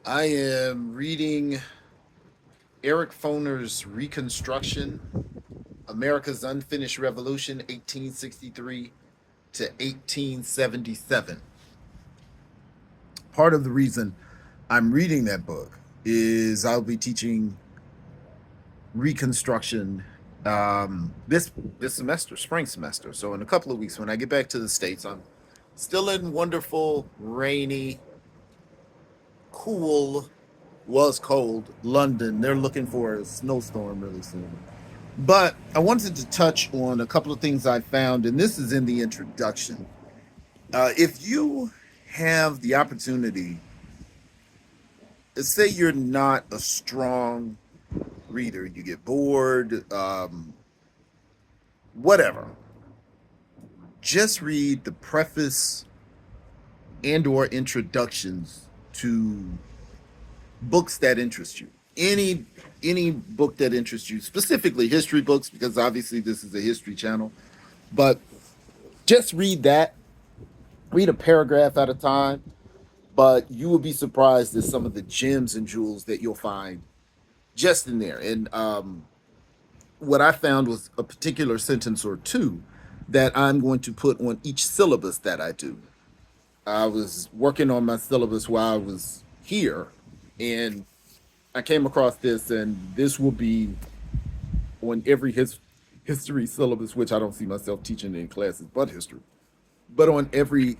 I am reading Eric Foner's Reconstruction, America's Unfinished Revolution, 1863 to 1877. Part of the reason I'm reading that book is I'll be teaching Reconstruction this semester, spring semester. So in a couple of weeks, when I get back to the States, I'm still in wonderful, rainy, cool, was cold London. They're looking for a snowstorm really soon. But I wanted to touch on a couple of things I found, and this is in the introduction. If you have the opportunity, say you're not a strong reader, you get bored, whatever, just read the preface and or introductions to books that interest you. Any book that interests you, specifically history books, because obviously this is a history channel. But just read that. Read a paragraph at a time. But you will be surprised at some of the gems and jewels that you'll find just in there. And what I found was a particular sentence or two that I'm going to put on each syllabus that I do. I was working on my syllabus while I was here, and I came across this, and this will be on every history syllabus, which I don't see myself teaching in classes but history, but on every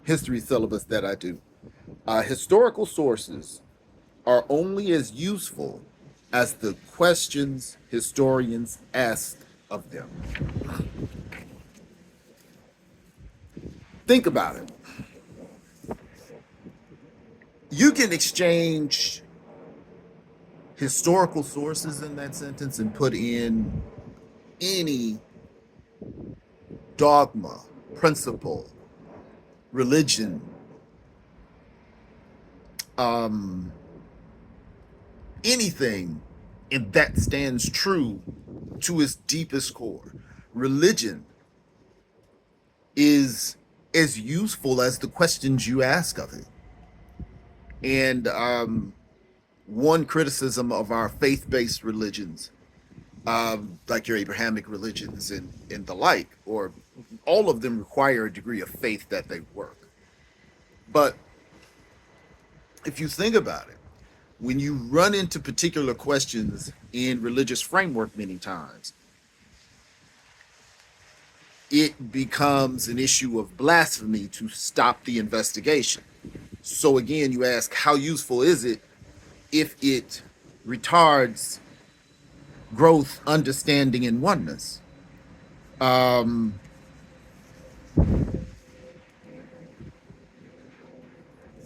history syllabus that I do. Historical sources are only as useful as the questions historians ask of them. Think about it. You can exchange historical sources in that sentence and put in any dogma, principle, religion, um, anything, and that stands true to its deepest core. Religion is as useful as the questions you ask of it. And one criticism of our faith-based religions, like your Abrahamic religions and the like, or all of them require a degree of faith that they work. But if you think about it, when you run into particular questions in religious framework many times, it becomes an issue of blasphemy to stop the investigation. So again, you ask, how useful is it if it retards growth, understanding, and oneness? Um,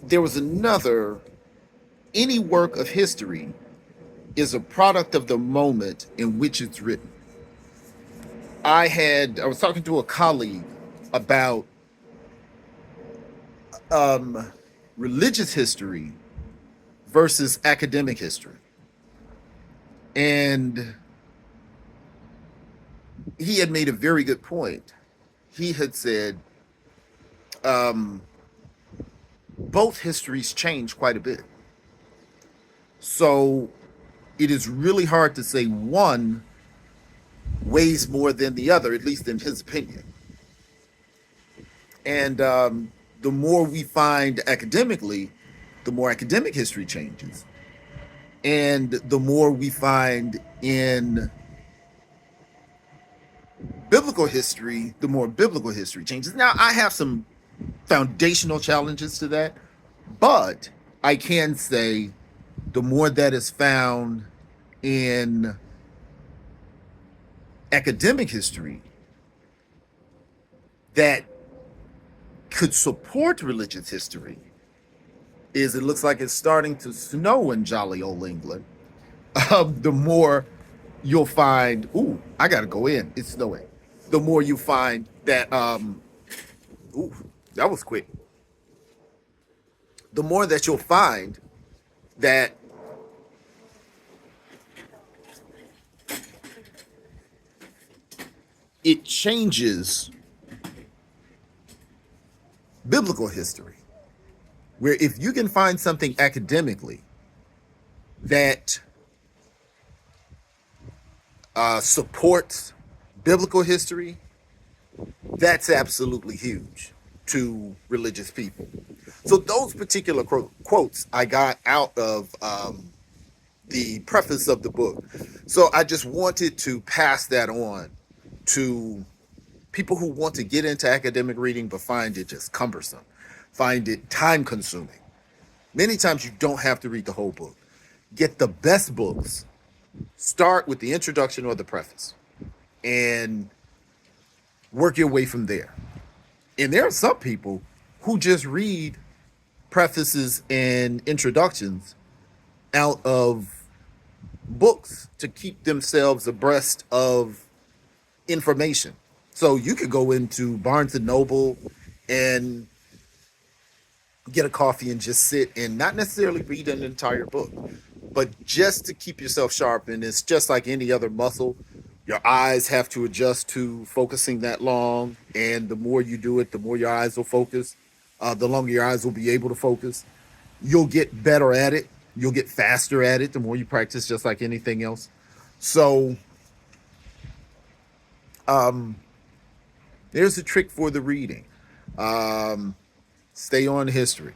there was another, any work of history is a product of the moment in which it's written. I was talking to a colleague about um, religious history versus academic history. And he had made a very good point. He had said um, both histories change quite a bit. So it is really hard to say one weighs more than the other, at least in his opinion. And the more we find academically, the more academic history changes. And the more we find in biblical history, the more biblical history changes. Now, I have some foundational challenges to that, but I can say the more that is found in academic history that could support religious history is it looks like it's starting to snow in jolly old England. The more you'll find, ooh, I gotta go in, it's snowing. The more you find that, ooh, that was quick. The more that you'll find that it changes biblical history. where if you can find something academically that supports biblical history, that's absolutely huge to religious people. So those particular quotes I got out of the preface of the book. So I just wanted to pass that on to people who want to get into academic reading but find it just cumbersome, find it time consuming. Many times you don't have to read the whole book. Get the best books. Start with the introduction or the preface and work your way from there. And there are some people who just read prefaces and introductions out of books to keep themselves abreast of information. So you could go into Barnes and Noble and get a coffee and just sit and not necessarily read an entire book, but just to keep yourself sharp. And it's just like any other muscle. Your eyes have to adjust to focusing that long. And the more you do it, the more your eyes will focus. The longer your eyes will be able to focus. You'll get better at it. You'll get faster at it the more you practice, just like anything else. So there's a trick for the reading. Stay on history.